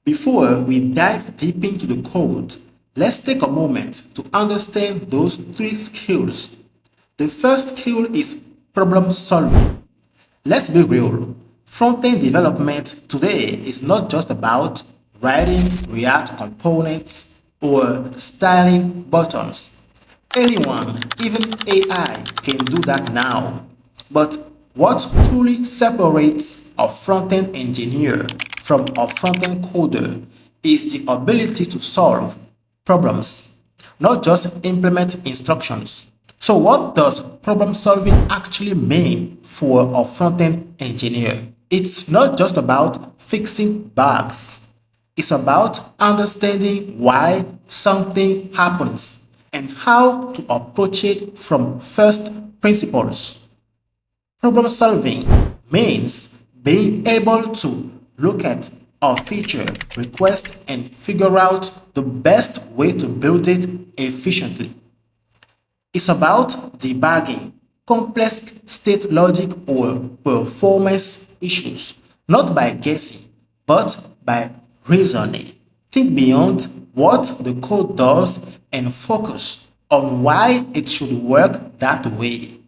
Before we dive deep into the code, let's take a moment to understand those three skills. The first skill is problem solving. Let's be real. Front-end development today is not just about writing React components or styling buttons. Anyone, even AI, can do that now. But what truly separates a front-end engineer from a front-end coder is the ability to solve problems, not just implement instructions. So what does problem solving actually mean for a front-end engineer? It's not just about fixing bugs. It's about understanding why something happens and how to approach it from first principles. Problem solving means being able to look at a feature request and figure out the best way to build it efficiently. It's about debugging complex state logic or performance issues, not by guessing, but by reasoning. Think beyond what the code does and focus on why it should work that way.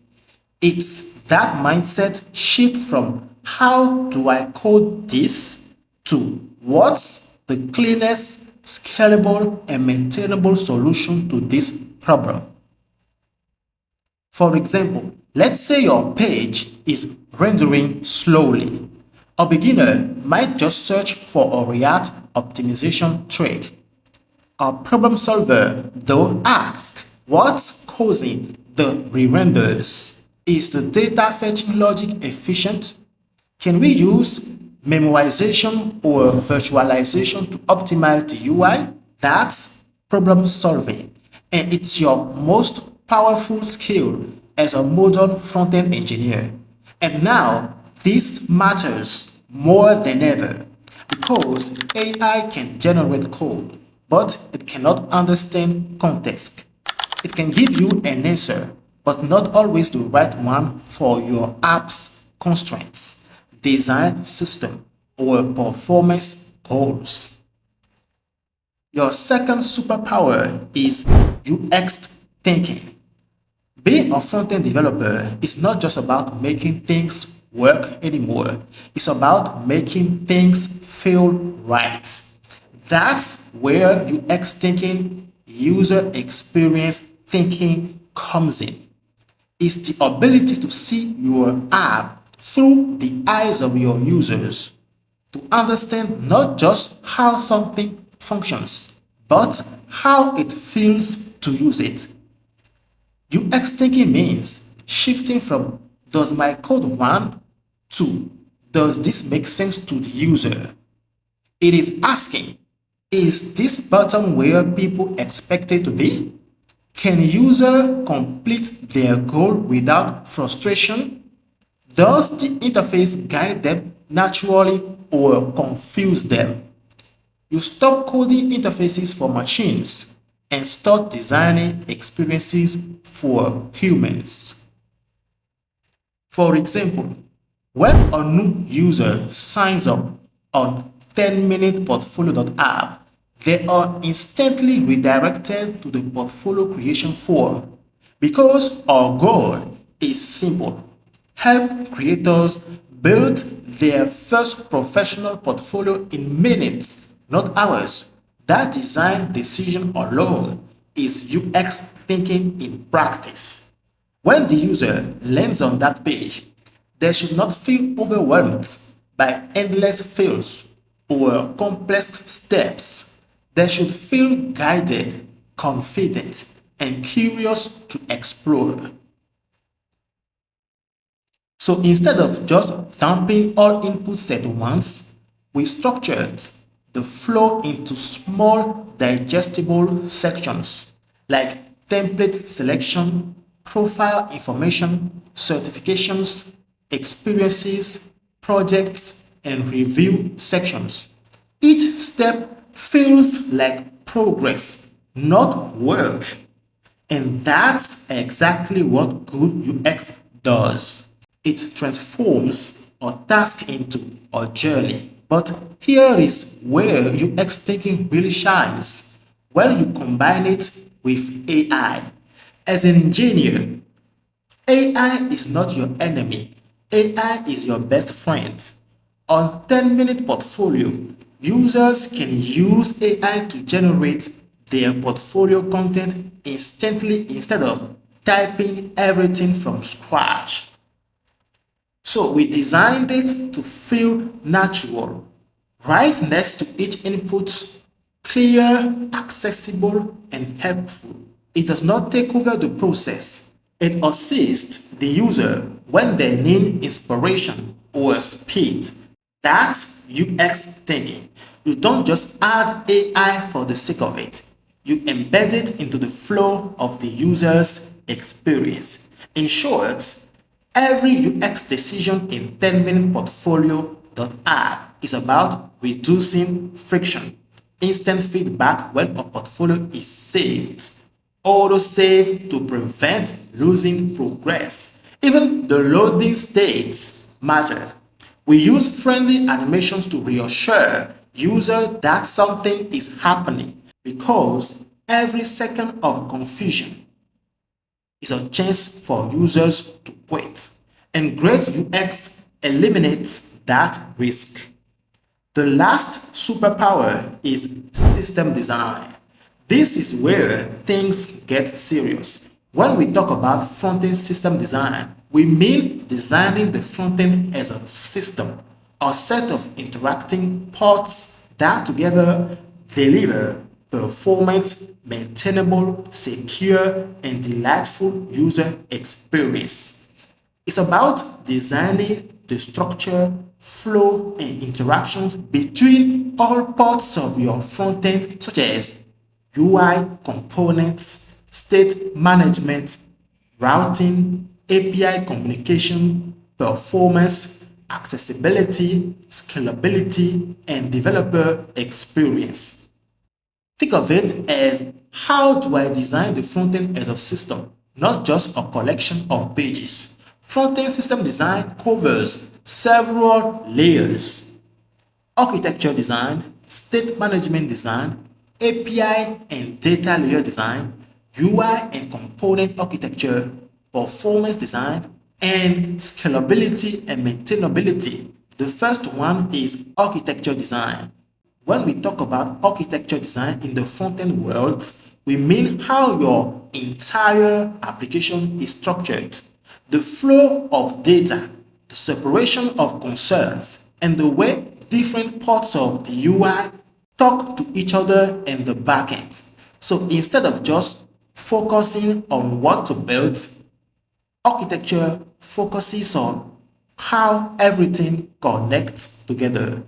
It's that mindset shift from how do I code this to what's the cleanest, scalable, and maintainable solution to this problem. For example, let's say your page is rendering slowly. A beginner might just search for a React optimization trick. A problem solver, though, asks what's causing the re-renders? Is the data fetching logic efficient? Can we use memoization or virtualization to optimize the UI? That's problem solving, and it's your most powerful skill as a modern front-end engineer. And now, this matters more than ever because AI can generate code, but it cannot understand context. It can give you an answer, but not always the right one for your app's constraints, design system, or performance goals. Your second superpower is UX thinking. Being a front-end developer is not just about making things work anymore. It's about making things feel right. That's where UX thinking, user experience thinking comes in. It's the ability to see your app through the eyes of your users, to understand not just how something functions, but how it feels to use it. UX thinking means shifting from does my code run to does this make sense to the user? It is asking, is this button where people expect it to be? Can user complete their goal without frustration? Does the interface guide them naturally or confuse them? You stop coding interfaces for machines and start designing experiences for humans. For example, when a new user signs up on 10minuteportfolio.app, they are instantly redirected to the portfolio creation form because our goal is simple. Help creators build their first professional portfolio in minutes, not hours. That design decision alone is UX thinking in practice. When the user lands on that page, they should not feel overwhelmed by endless fields or complex steps. They should feel guided, confident, and curious to explore. So instead of just dumping all inputs at once, we structured the flow into small digestible sections like template selection, profile information, certifications, experiences, projects, and review sections. Each step feels like progress, not work. And that's exactly what good UX does. It transforms a task into a journey. But here is where UX thinking really shines when you combine it with AI. As an engineer, AI is not your enemy. AI is your best friend. On 10-minute portfolio, users can use AI to generate their portfolio content instantly instead of typing everything from scratch. So we designed it to feel natural, right next to each input, clear, accessible, and helpful. It does not take over the process. It assists the user when they need inspiration or speed. That's UX thinking. You don't just add AI for the sake of it. You embed it into the flow of the user's experience. In short, every UX decision in 10-minute portfolio.app is about reducing friction, instant feedback when a portfolio is saved, auto save to prevent losing progress. Even the loading states matter. We use friendly animations to reassure users that something is happening because every second of confusion is a chance for users to quit. And great UX eliminates that risk. The last superpower is system design. This is where things get serious. When we talk about front-end system design, we mean designing the front-end as a system, a set of interacting parts that together deliver performance, maintainable, secure, and delightful user experience. It's about designing the structure, flow, and interactions between all parts of your front-end, such as UI components, state management, routing, API communication, performance, accessibility, scalability, and developer experience. Think of it as, how do I design the frontend as a system, not just a collection of pages? Frontend system design covers several layers: architecture design, state management design, API and data layer design, UI and component architecture, performance design, and scalability and maintainability. The first one is architecture design. When we talk about architecture design in the front-end world, we mean how your entire application is structured. The flow of data, the separation of concerns, and the way different parts of the UI talk to each other in the backend. So instead of just focusing on what to build, architecture focuses on how everything connects together.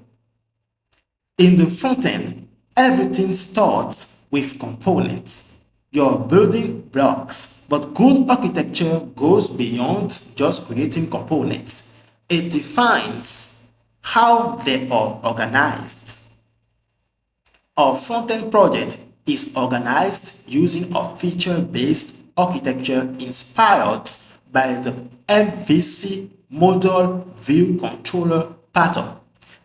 In the front end, everything starts with components, your building blocks, but good architecture goes beyond just creating components. It defines how they are organized. Our front-end project is organized using a feature-based architecture inspired by the MVC Model View Controller pattern.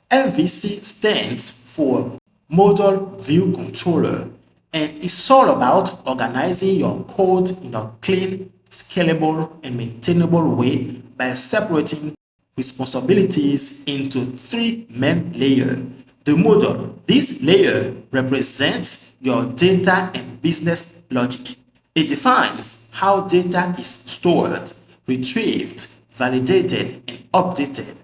MVC stands for Model View Controller, and it's all about organizing your code in a clean, scalable, and maintainable way by separating responsibilities into three main layers. The model, this layer represents your data and business logic. It defines how data is stored, retrieved, validated, and updated.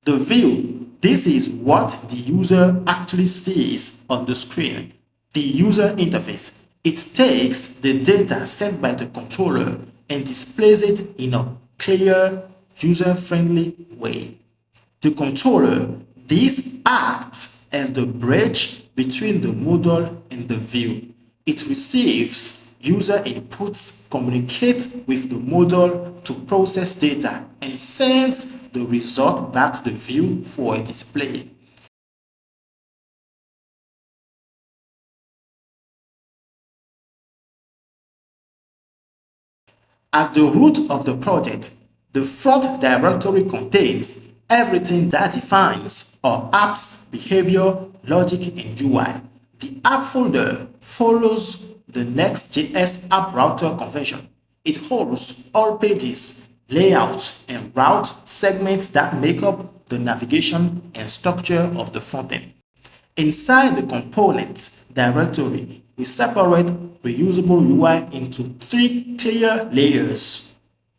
The view, this is what the user actually sees on the screen. The user interface, it takes the data sent by the controller and displays it in a clear, user-friendly way. The controller, this acts as the bridge between the model and the view. It receives user inputs, communicates with the model to process data, and sends the result back to the view for a display. At the root of the project, the front directory contains everything that defines our app's behavior, logic, and UI. The app folder follows the Next.js app router convention. It holds all pages, layouts, and route segments that make up the navigation and structure of the frontend. Inside the components directory, we separate reusable UI into three clear layers: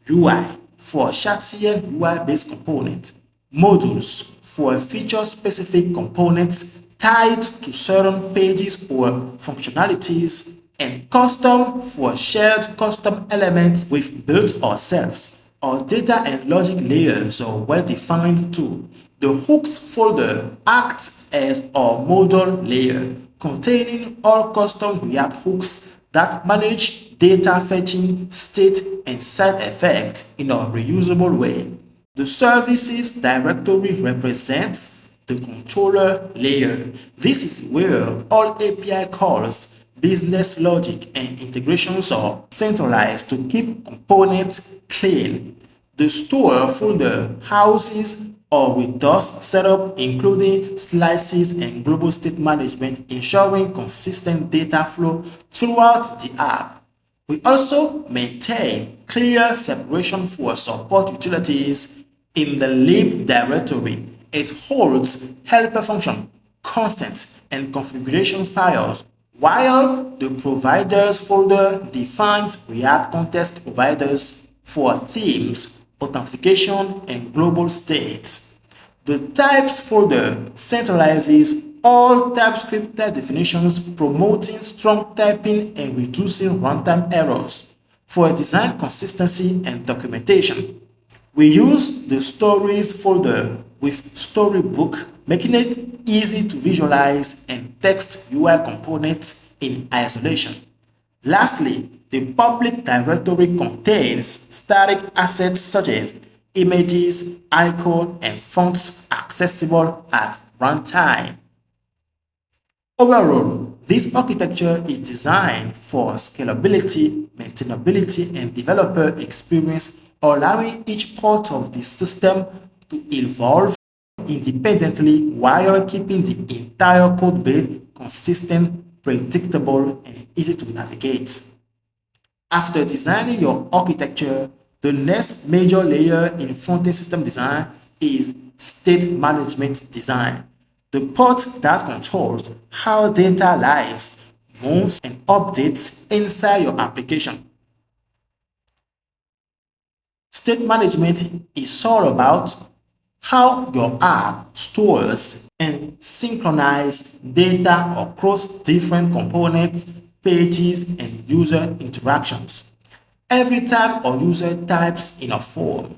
UI for Chartier UI-based component, modules for feature-specific components tied to certain pages or functionalities, and custom for shared custom elements we've built ourselves. Our data and logic layers are well defined too. The hooks folder acts as our modal layer, containing all custom React hooks that manage data fetching, state, and side effects in a reusable way. The services directory represents the controller layer. This is where all API calls, business logic, and integrations are centralized to keep components clean. The store folder houses our Redux setup, including slices and global state management, ensuring consistent data flow throughout the app. We also maintain clear separation for support utilities in the lib directory. It holds helper function, constants, and configuration files, while the providers folder defines React context providers for themes, authentication, and global states. The types folder centralizes all TypeScript type definitions, promoting strong typing and reducing runtime errors. For design consistency and documentation, we use the Stories folder with Storybook, making it easy to visualize and text UI components in isolation. Lastly, the public directory contains static assets such as images, icons, and fonts accessible at runtime. Overall, this architecture is designed for scalability, maintainability, and developer experience, allowing each part of the system to evolve independently while keeping the entire code base consistent, predictable, and easy to navigate. After designing your architecture, the next major layer in front-end system design is state management design, the part that controls how data lives, moves, and updates inside your application. State management is all about how your app stores and synchronizes data across different components, pages, and user interactions. Every time a user types in a form,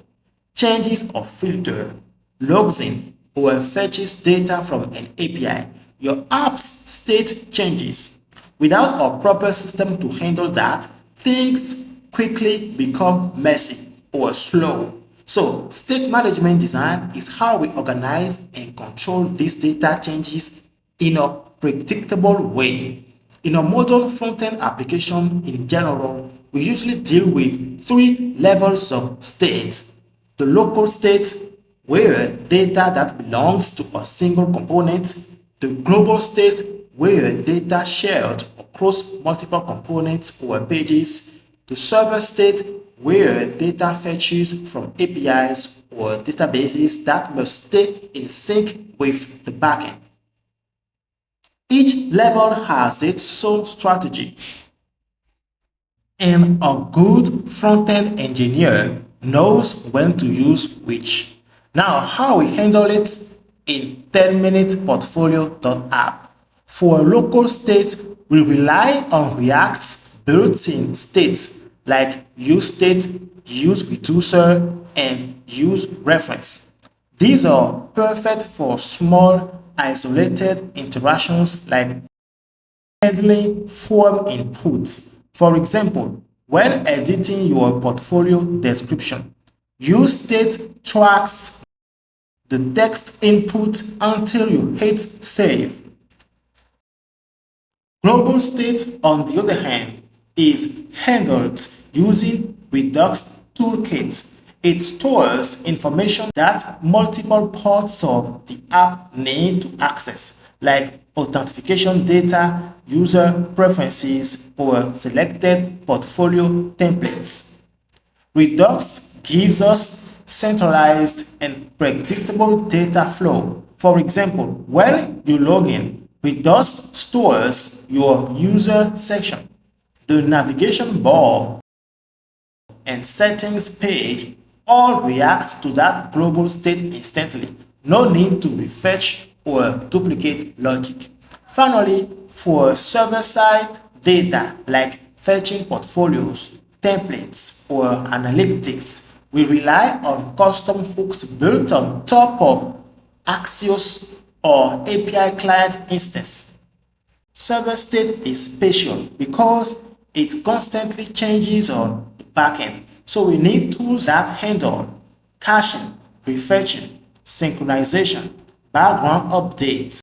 changes a filter, logs in, or fetches data from an API, your app's state changes. Without a proper system to handle that, things quickly become messy or slow. So, state management design is how we organize and control these data changes in a predictable way. In a modern front-end application in general, we usually deal with three levels of state: the local state, where data that belongs to a single component; the global state, where data shared across multiple components or pages; the server state, where data fetches from APIs or databases that must stay in sync with the backend. Each level has its own strategy, and a good front-end engineer knows when to use which. Now, how we handle it in 10-minute portfolio.app. For local state, we rely on React's built-in states like useState, useReducer, and useReference. These are perfect for small, isolated interactions like handling form inputs. For example, when editing your portfolio description, useState tracks the text input until you hit save. Global state, on the other hand, is handled using Redux Toolkit. It stores information that multiple parts of the app need to access, like authentication data, user preferences, or selected portfolio templates. Redux gives us centralized and predictable data flow. For example, when you log in, Redux stores your user section, the navigation bar, and settings page all react to that global state instantly. No need to refetch or duplicate logic. Finally, for server-side data like fetching portfolios, templates, or analytics, we rely on custom hooks built on top of Axios or API client instance. Server state is spatial because it constantly changes on the backend. So we need tools that handle caching, refetching, synchronization, background updates.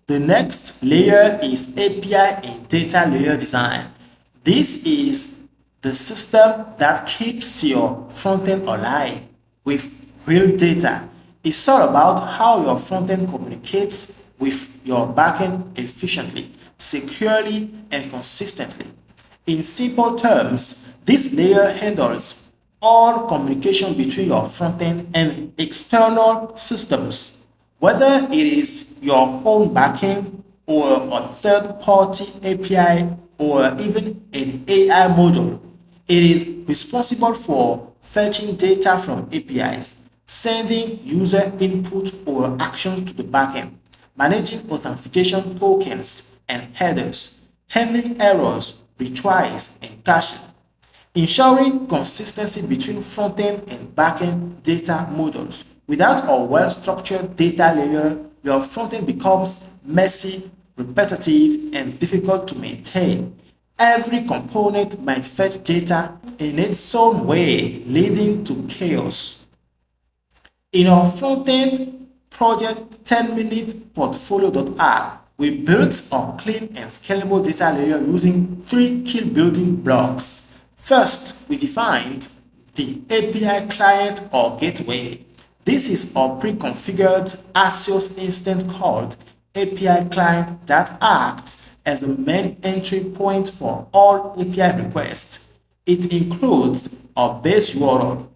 The next layer is API and data layer design. This is the system that keeps your frontend alive with real data. It's all about how your frontend communicates with your backend efficiently, securely, and consistently. In simple terms, this layer handles all communication between your frontend and external systems, whether it is your own backend or a third-party API or even an AI module. It is responsible for fetching data from APIs, sending user input or actions to the backend, managing authentication tokens and headers, handling errors, retries, and caching, ensuring consistency between front-end and back-end data models. Without a well-structured data layer, your front-end becomes messy, repetitive, and difficult to maintain. Every component might fetch data in its own way, leading to chaos. In our front-end project 10-minute portfolio.app, we built a clean and scalable data layer using three key building blocks. First, we defined the API client or gateway. This is a pre-configured Axios instance called API client that acts as the main entry point for all API requests. It includes a base URL,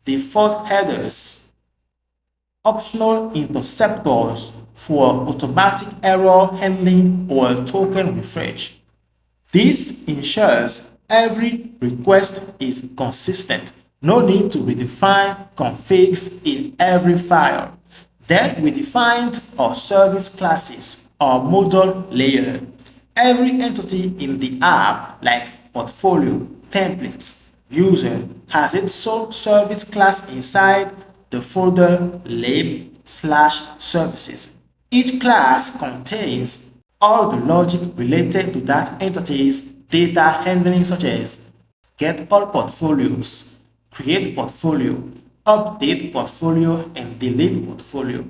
default headers, optional interceptors for automatic error handling or token refresh. This ensures every request is consistent. No need to redefine configs in every file. Then we defined our service classes, our model layer. Every entity in the app, like portfolio, templates, user, has its own service class inside the folder lab/services. Each class contains all the logic related to that entity's data handling, such as get all portfolios, create portfolio, update portfolio, and delete portfolio.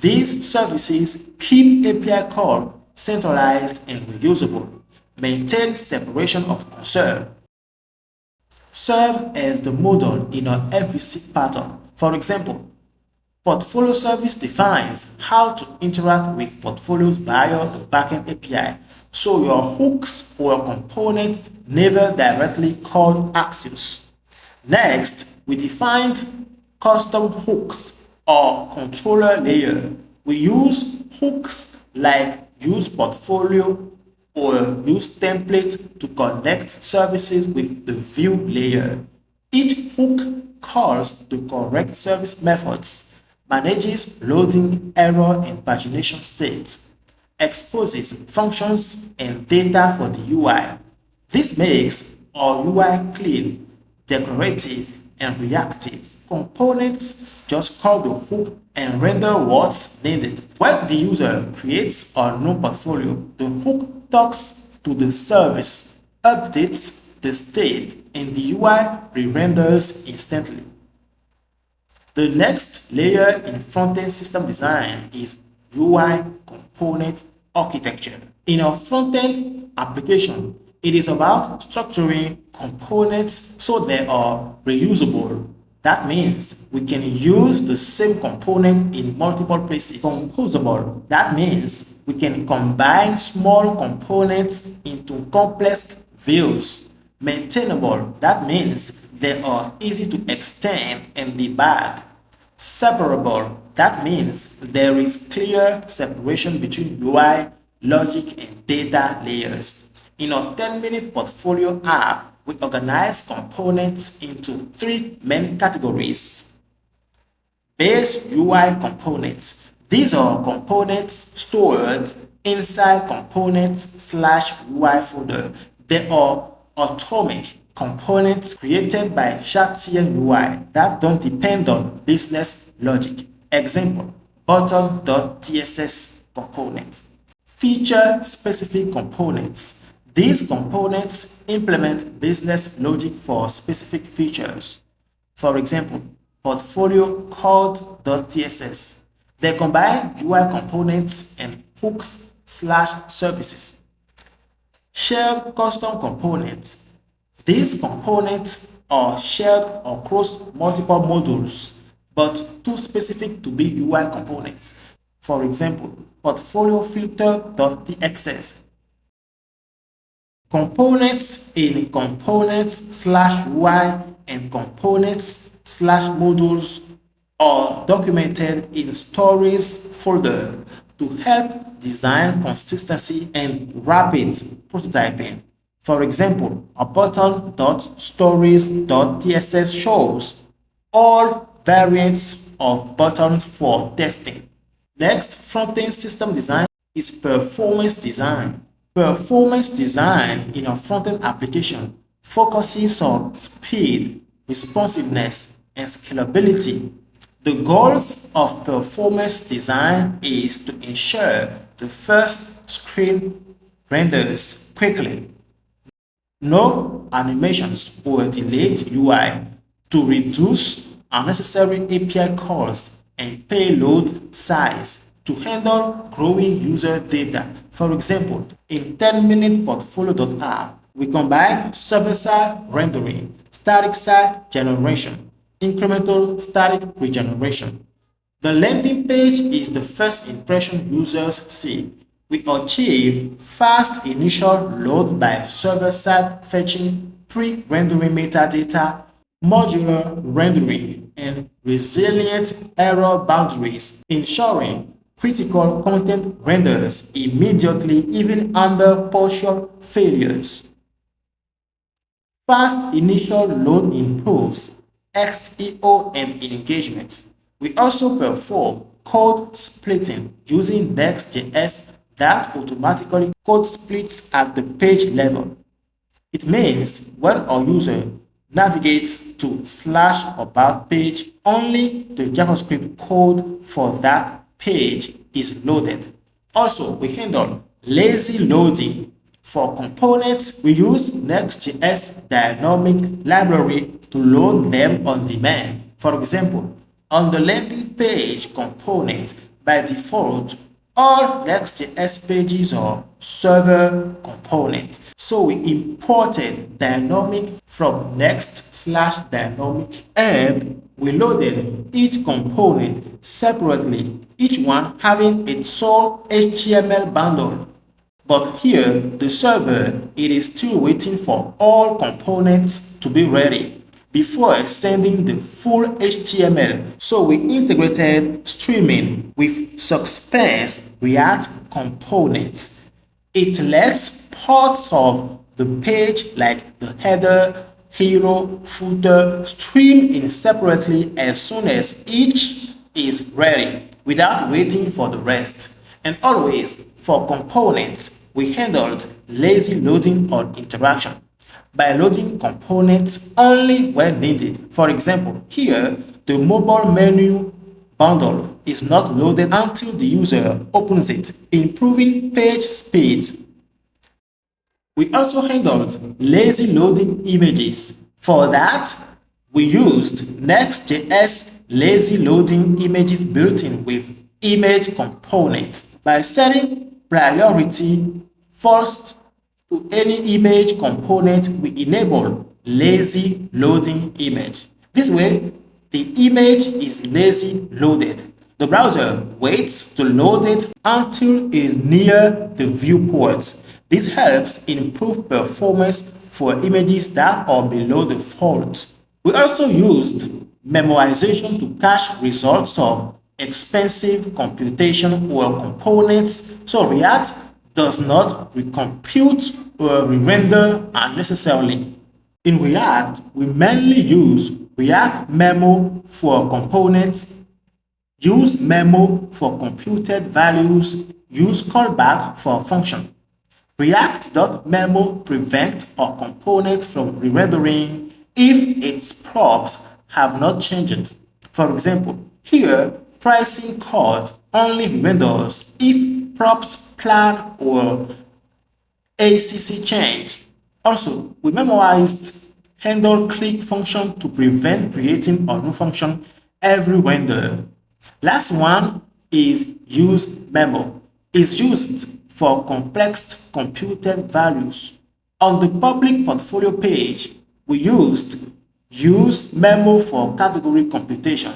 These services keep API call centralized and reusable, maintain separation of concern, serve as the model in an MVC pattern. For example, Portfolio service defines how to interact with portfolios via the backend API, so your hooks or components never directly call Axios. Next, we defined custom hooks or controller layer. We use hooks like use portfolio or use template to connect services with the view layer. Each hook calls the correct service methods, manages loading, error, and pagination sets, exposes functions and data for the UI. This makes our UI clean, declarative, and reactive. Components just call the hook and render what's needed. When the user creates a new portfolio, the hook talks to the service, updates the state, and the UI re-renders instantly. The next layer in front-end system design is UI component architecture. In our front-end application, It is about structuring components so they are reusable. That means we can use the same component in multiple places. Composable. That means we can combine small components into complex views. Maintainable. That means they are easy to extend and debug. Separable. That means there is clear separation between UI, logic, and data layers. In our 10-minute portfolio app, we organize components into three main categories. Base UI components. These are components stored inside components/UI folder. They are atomic components created by Shatian UI that don't depend on business logic. Example, button.tss component. Feature-specific components. These components implement business logic for specific features. For example, portfolio code.tss. They combine UI components and hooks/services. Shared custom components. These components are shared across multiple modules, but too specific to be UI components. For example, portfolio filter.txs. Components in components/UI and components/modules are documented in stories folder to help design consistency and rapid prototyping. For example, a button.stories.tss shows all variants of buttons for testing. Next, front-end system design is performance design. Performance design in a front-end application focuses on speed, responsiveness, and scalability. The goals of performance design is to ensure the first screen renders quickly, no animations or delayed UI, to reduce unnecessary API calls and payload size, to handle growing user data. For example, in 10-minute portfolio.app, we combine server-side rendering, static-side generation, incremental static regeneration. The landing page is the first impression users see. We achieve fast initial load by server-side fetching, pre-rendering metadata, modular rendering, and resilient error boundaries, ensuring critical content renders immediately even under partial failures. Fast initial load improves XEO and engagement. We also perform code splitting using Next.js that automatically code splits at the page level. It means when a user navigates to /about page, only the JavaScript code for that page is loaded. Also, we handle lazy loading. For components, we use Next.js dynamic library to load them on demand. For example, on the landing page component, by default, all Next.js pages are server component. So we imported dynamic from next/dynamic and we loaded each component separately, each one having its own HTML bundle. But here, the server, it is still waiting for all components to be ready before sending the full HTML. So we integrated streaming with Suspense React components. It lets parts of the page like the header, hero, footer stream in separately as soon as each is ready without waiting for the rest. And always, for components, we handled lazy loading or interaction by loading components only when needed. For example, here, the mobile menu bundle is not loaded until the user opens it, improving page speed. We also handled lazy loading images. For that, we used Next.js lazy loading images built-in with image components by setting priority first to any image component, we enable lazy loading image. This way, the image is lazy loaded. The browser waits to load it until it is near the viewport. This helps improve performance for images that are below the default. We also used memoization to cache results of expensive computation or components, so React does not recompute or re-render unnecessarily. In React, we mainly use React memo for components, use memo for computed values, use callback for function. React.memo prevents a component from re-rendering if its props have not changed. For example, here, pricing code only renders if props plan or ACC change. Also, we memoized handle click function to prevent creating a new function every render. Last one is use memo. It's used for complex computed values. On the public portfolio page, we used use memo for category computation.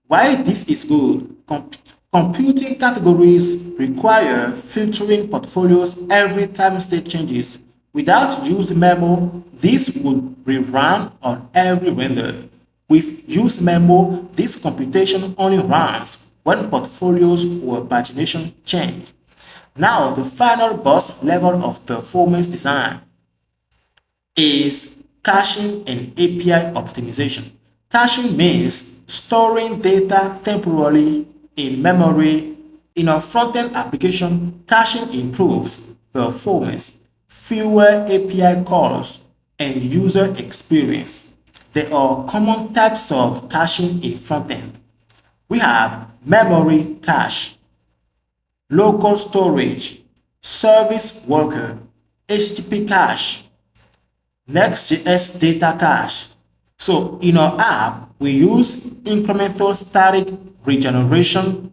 Why this is good? Computing categories require filtering portfolios every time state changes. Without use memo, this would rerun on every render. With use memo, this computation only runs when portfolios or pagination change. Now, the final boss level of performance design is caching and API optimization. Caching means storing data temporarily in memory. In a front-end application, caching improves performance, fewer API calls, and user experience. There are common types of caching in front-end. We have memory cache, local storage, service worker, HTTP cache, Next.js data cache. So in our app, we use incremental static regeneration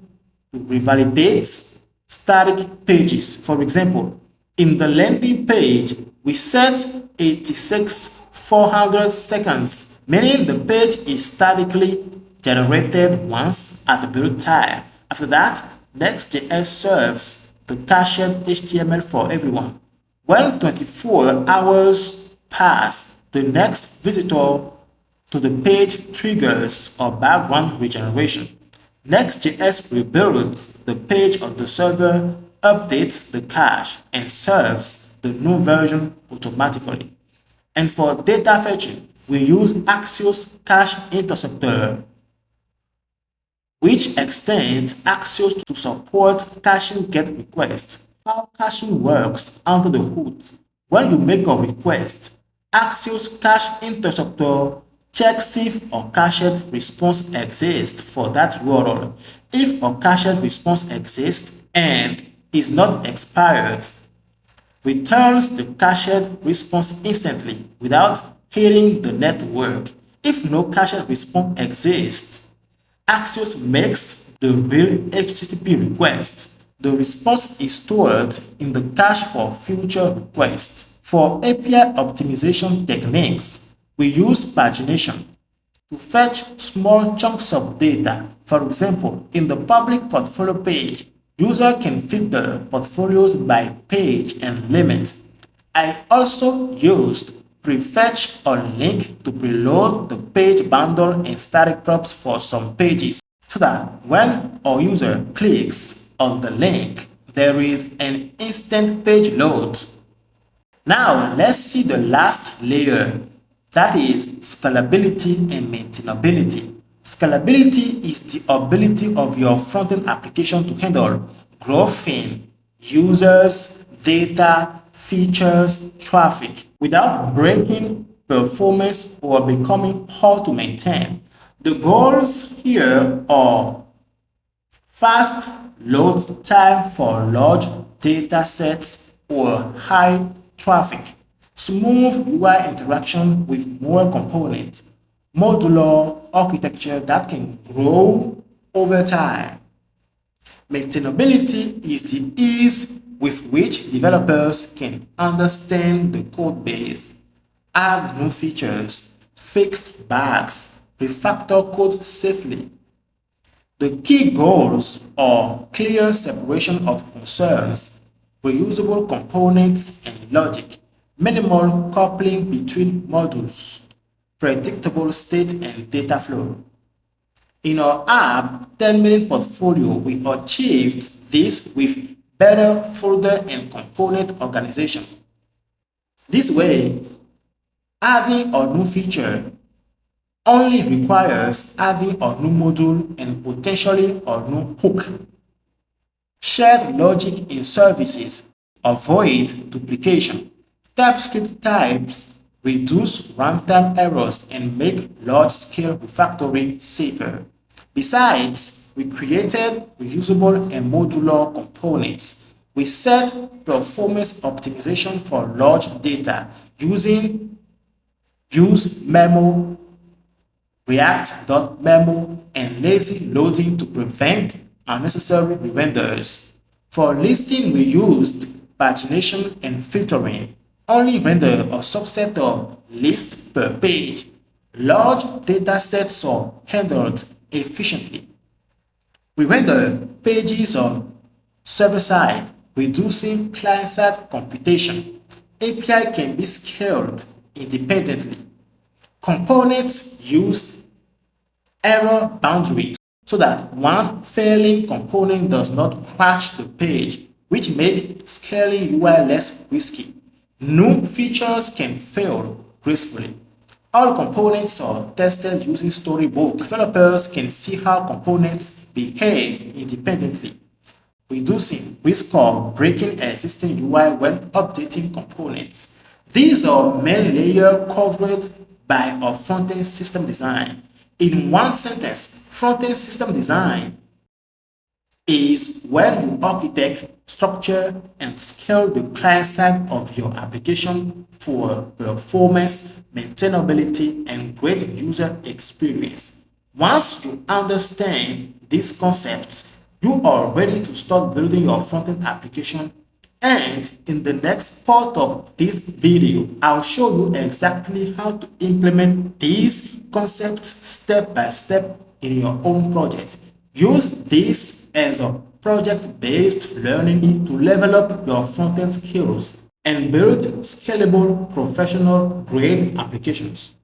to revalidate static pages. For example, in the landing page, we set 86 400 seconds, meaning the page is statically generated once at the build time. After that, Next.js serves the cached HTML for everyone. When 24 hours pass, the next visitor to the page triggers a background regeneration. Next.js rebuilds the page on the server, updates the cache, and serves the new version automatically. And for data fetching, we use Axios Cache Interceptor, which extends Axios to support caching GET requests. How caching works under the hood. When you make a request, Axios Cache Interceptor checks if a cached response exists for that URL. If a cached response exists and is not expired, returns the cached response instantly without hitting the network. If no cached response exists, Axios makes the real HTTP request. The response is stored in the cache for future requests. For API optimization techniques, we use pagination to fetch small chunks of data. For example, in the public portfolio page, user can filter portfolios by page and limit. I also used prefetch on link to preload the page bundle and static props for some pages, so that when a user clicks on the link, there is an instant page load. Now let's see the last layer, that is scalability and maintainability. Scalability is the ability of your front-end application to handle growth in users, data, features, traffic without breaking performance or becoming hard to maintain. The goals here are fast load time for large data sets or high traffic, smooth UI interaction with more components, modular architecture that can grow over time. Maintainability is the ease with which developers can understand the code base, add new features, fix bugs, refactor code safely. The key goals are clear separation of concerns, reusable components and logic, minimal coupling between modules, predictable state and data flow. In our app 10-minute portfolio, we achieved this with better folder and component organization. This way, adding a new feature only requires adding a new module and potentially a new hook. Shared logic in services avoid duplication. TypeScript types reduce runtime errors and make large-scale refactoring safer. Besides, we created reusable and modular components. We set performance optimization for large data using use memo, react.memo, and lazy loading to prevent unnecessary renders. For listing, we used pagination and filtering. Only render a subset of list per page. Large data sets are handled efficiently. We render pages on server-side, reducing client-side computation. API can be scaled independently. Components use error boundaries so that one failing component does not crash the page, which makes scaling UI less risky. New features can fail gracefully. All components are tested using storybook. Developers can see how components behave independently, reducing risk of breaking existing UI when updating components. These are main layer covered by our front-end system design. In one sentence, front-end system design is when you architect, structure, and scale the client side of your application for performance, maintainability, and great user experience. Once you understand these concepts, you are ready to start building your front-end application. And in the next part of this video, I'll show you exactly how to implement these concepts step by step in your own project. Use this as a project-based learning to level up your front-end skills and build scalable, professional-grade applications.